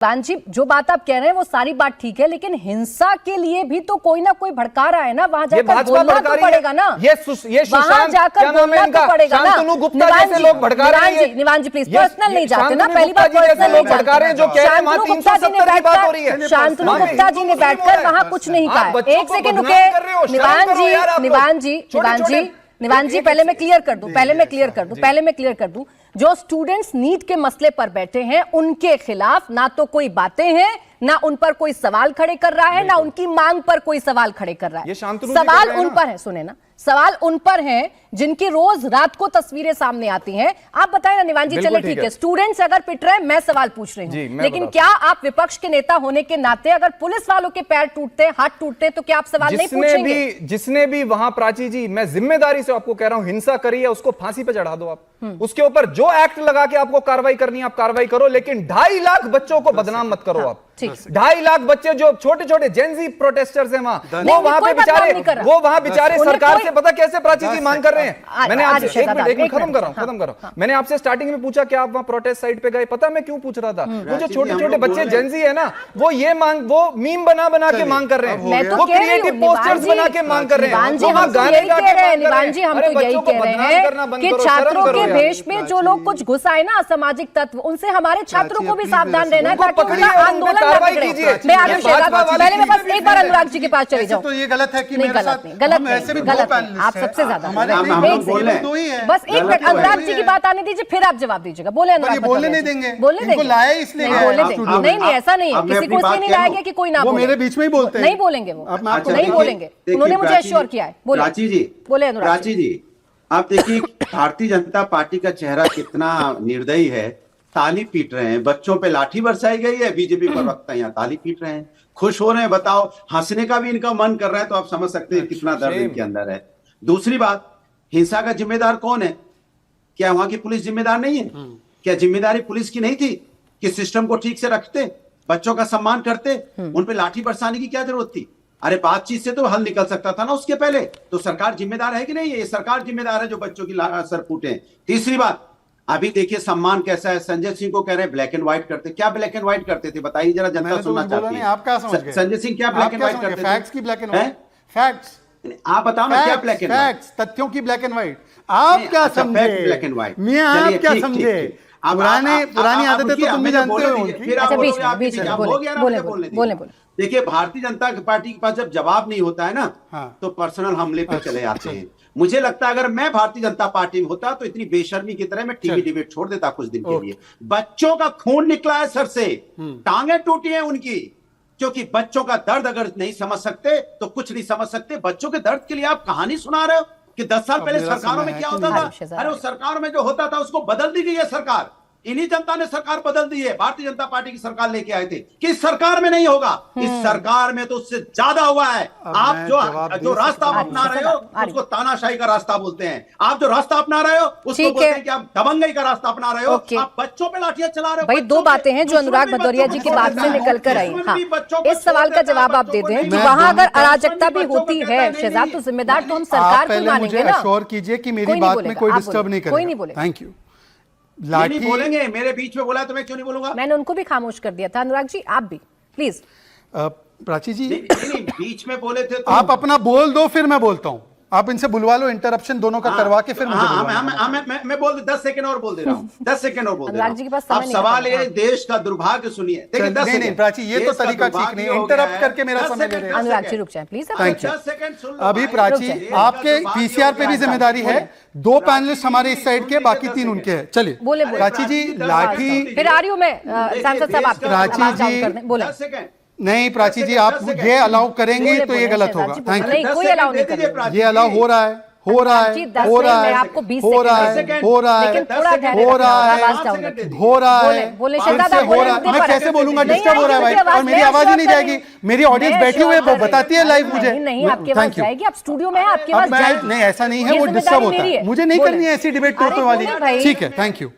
पान जी, जो बात आप कह रहे हैं वो सारी बात ठीक है, लेकिन हिंसा के लिए भी तो कोई ना कोई भड़का रहा है ना, वहां जाकर बोलना तो पड़ेगा ना। वहां जाकर बोलना तो पड़ेगा ना। निवान जी प्लीज, पर्सनल नहीं जाते ना, पहली बात पर्सनल नहीं जाते। शांतनु गुप्ता जी ने बैठकर वहां कुछ नहीं कहा। एक सेकेंड रुके निवान जी, पहले मैं क्लियर कर दूं, जो स्टूडेंट्स नीट के मसले पर बैठे हैं उनके खिलाफ ना तो कोई बातें हैं, ना उन पर कोई सवाल खड़े कर रहा है, ना उनकी मांग पर कोई सवाल खड़े कर रहा है। सवाल उन पर है, सुने ना, सवाल उन पर हैं जिनकी रोज रात को तस्वीरें सामने आती हैं। आप बताएं ना निवान जी, चले ठीक है, स्टूडेंट्स अगर पिट रहे हैं, मैं सवाल पूछ रही हूं, लेकिन क्या आप विपक्ष के नेता होने के नाते अगर पुलिस वालों के पैर टूटते, हाथ टूटते, तो क्या आप सवाल नहीं पूछेंगे? जिसने भी वहां, प्राची जी, मैं जिम्मेदारी से आपको कह रहा हूं, हिंसा करी है उसको फांसी पे चढ़ा दो आप। उसके ऊपर जो एक्ट लगा के आपको कार्रवाई करनी है आप कार्रवाई करो, लेकिन 2.5 लाख बच्चों को बदनाम मत करो आप। 2.5 लाख बच्चे जो छोटे छोटे जेनजी प्रोटेस्टर्स हैं वो वहां बेचारे सरकार से पता कैसे प्राची जी मांग कर रहे हैं। मैंने आपसे एक मिनट खत्म कर रहा हूं। मैंने आपसे स्टार्टिंग में पूछा कि आप वहां प्रोटेस्ट साइट पे गए, पता मैं क्यों पूछ रहा था? वो जो छोटे छोटे बच्चे जेनजी है ना, वो मीम बना के मांग कर रहे हैं, वो क्रिएटिव पोस्टर्स बना के मांग कर रहे हैं, हम तो यही कह रहे हैं कि छात्रों के देश में जो लोग कुछ घुस आए ना असामाजिक तत्व, उनसे हमारे छात्रों को भी सावधान रहना है ताकि उनका आंदोलन न बिगड़े। मैं पहले मैं बस एक बार अनुराग जी के पास चले जाऊं। तो ये गलत है कि गलत नहीं, आप सबसे ज्यादा बस एक मिनट अनुराग जी की बात आने दीजिए, फिर आप जवाब दीजिएगा। बोले अनुराग, बोलने नहीं देंगे, बोलने देंगे, नहीं ऐसा नहीं है, किसी को इसलिए नहीं लाएंगे कि कोई ना बोले, मेरे बीच में ही बोलते हैं, नहीं बोलेंगे, वो नहीं बोलेंगे, उन्होंने मुझे एश्योर किया है। बोले अनुराग जी। आप देखिए भारतीय जनता पार्टी का चेहरा कितना निर्दयी है। ताली पीट रहे हैं, बच्चों पे लाठी बरसाई गई है, बीजेपी प्रवक्ता यहाँ ताली पीट रहे हैं, खुश हो रहे हैं। बताओ, हंसने का भी इनका मन कर रहा है, तो आप समझ सकते हैं कितना दर्द इनके अंदर है। दूसरी बात, हिंसा का जिम्मेदार कौन है? क्या वहां की पुलिस जिम्मेदार नहीं है? क्या जिम्मेदारी पुलिस की नहीं थी कि सिस्टम को ठीक से रखते, बच्चों का सम्मान करते? उन पे लाठी बरसाने की क्या जरूरत थी? अरे बातचीत से तो हल निकल सकता था ना उसके पहले। तो सरकार जिम्मेदार है कि नहीं? ये सरकार जिम्मेदार है जो बच्चों की सर फूटे। तीसरी बात, अभी देखिए सम्मान कैसा है। संजय सिंह को कह रहे हैं ब्लैक एंड व्हाइट करते। क्या ब्लैक एंड व्हाइट करते थे बताइए जरा, जनता सुनना चाहती है। आप क्या समझ गए? संजय सिंह क्या ब्लैक एंड व्हाइट करते थे? फैक्ट्स की ब्लैक एंड व्हाइट, फैक्ट्स आप बताओ ना, क्या ब्लैक एंड व्हाइट? तथ्यों की ब्लैक एंड व्हाइट आप क्या समझे? ब्लैक एंड व्हाइट मियां आप क्या समझे? पुरानी आदतें तो तुम भी जानते हो उनकी। बोले देखिए, भारतीय जनता पार्टी के पास जब जवाब नहीं होता है ना, तो पर्सनल हमले पे चले आते हैं। मुझे लगता है अगर मैं भारतीय जनता पार्टी में होता तो इतनी बेशर्मी की तरह मैं टीवी डिबेट छोड़ देता कुछ दिन के लिए। बच्चों का खून निकला है सर से, टांगे टूटी हैं उनकी, क्योंकि बच्चों का दर्द अगर नहीं समझ सकते तो कुछ नहीं समझ सकते। बच्चों के दर्द के लिए आप कहानी सुना रहे हो कि 10 साल पहले सरकारों में क्या होता था। अरे उस सरकारों में जो होता था उसको बदल दी गई है सरकार। इन्हीं जनता ने सरकार बदल दी है, भारतीय जनता पार्टी की सरकार लेके आए थे कि इस सरकार में नहीं होगा, इस सरकार में तो उससे ज्यादा हुआ है। आप जो रास्ता अपना रहे हो उसको तानाशाही का रास्ता बोलते हैं, आप जो रास्ता अपना रहे हो उसको बोलते हैं कि आप दबंगई का रास्ता अपना रहे हो। आप बच्चों पे लाठियां चला रहे हो। भाई दो बातें हैं जो अनुराग भदौरिया जी की बात से निकल कर आई। इस सवाल का जवाब आप दे दें कि वहां अगर अराजकता भी होती है शहजाद, तो जिम्मेदार तो हम सरकार को मानेंगे ना। एश्योर कीजिए कि मेरी बात में कोई डिस्टर्ब नहीं करेगा। कोई नहीं बोले। Thank you. लाठी बोलेंगे, मेरे बीच में बोला तो मैं क्यों नहीं बोलूंगा? मैंने उनको भी खामोश कर दिया था। अनुराग जी आप भी प्लीज। प्राची जी नहीं, बीच में बोले थे तो आप अपना बोल दो, फिर मैं बोलता हूं। आप इनसे बुलवा लो, इंटरप्शन दोनों का करवा के फिर मुझे मैं बोल 10 सेकंड और बोल दे रहा हूं, 10 सेकंड और बोल दे रहा हूं। अब सवाल ये देश का दुर्भाग्य सुनिए। देखिए 10 सेकंड प्राची, ये तो तरीका ठीक नहीं, इंटरप्ट करके मेरा समय ले रहे हैं। अनुराग जी रुक जाए प्लीज। Thank you. अभी प्राची आपके पीसीआर पे भी जिम्मेदारी है। 2 पैनलिस्ट हमारे इस साइड के, बाकी 3 उनके हैं। चलिए बोले प्राची जी, लाठी फिर आ रही हूं मैं सांसद साहब आपके। प्राची जी बोले नहीं, प्राची जी आप ये अलाउ करेंगे तो ये गलत होगा। Thank you. कोई अलाउ नहीं करेगा। ये अलाउ हो रहा है, हो रहा है, हो रहा है, आपको 20 हो रहा है, हो रहा है, हो रहा है, हो रहा है, हो रहा है। मैं कैसे बोलूंगा? डिस्टर्ब हो रहा है भाई, और मेरी आवाज ही नहीं जाएगी। मेरी ऑडियंस बैठी हुई है, वो बताती है लाइव मुझे। नहीं, आपके पास जाएगी, आप स्टूडियो में हैं, आपके पास जाएगी। नहीं, ऐसा नहीं है, वो डिस्टर्ब होता है। मुझे नहीं करनी है ऐसी डिबेट टोटो वाली। ठीक है, थैंक यू।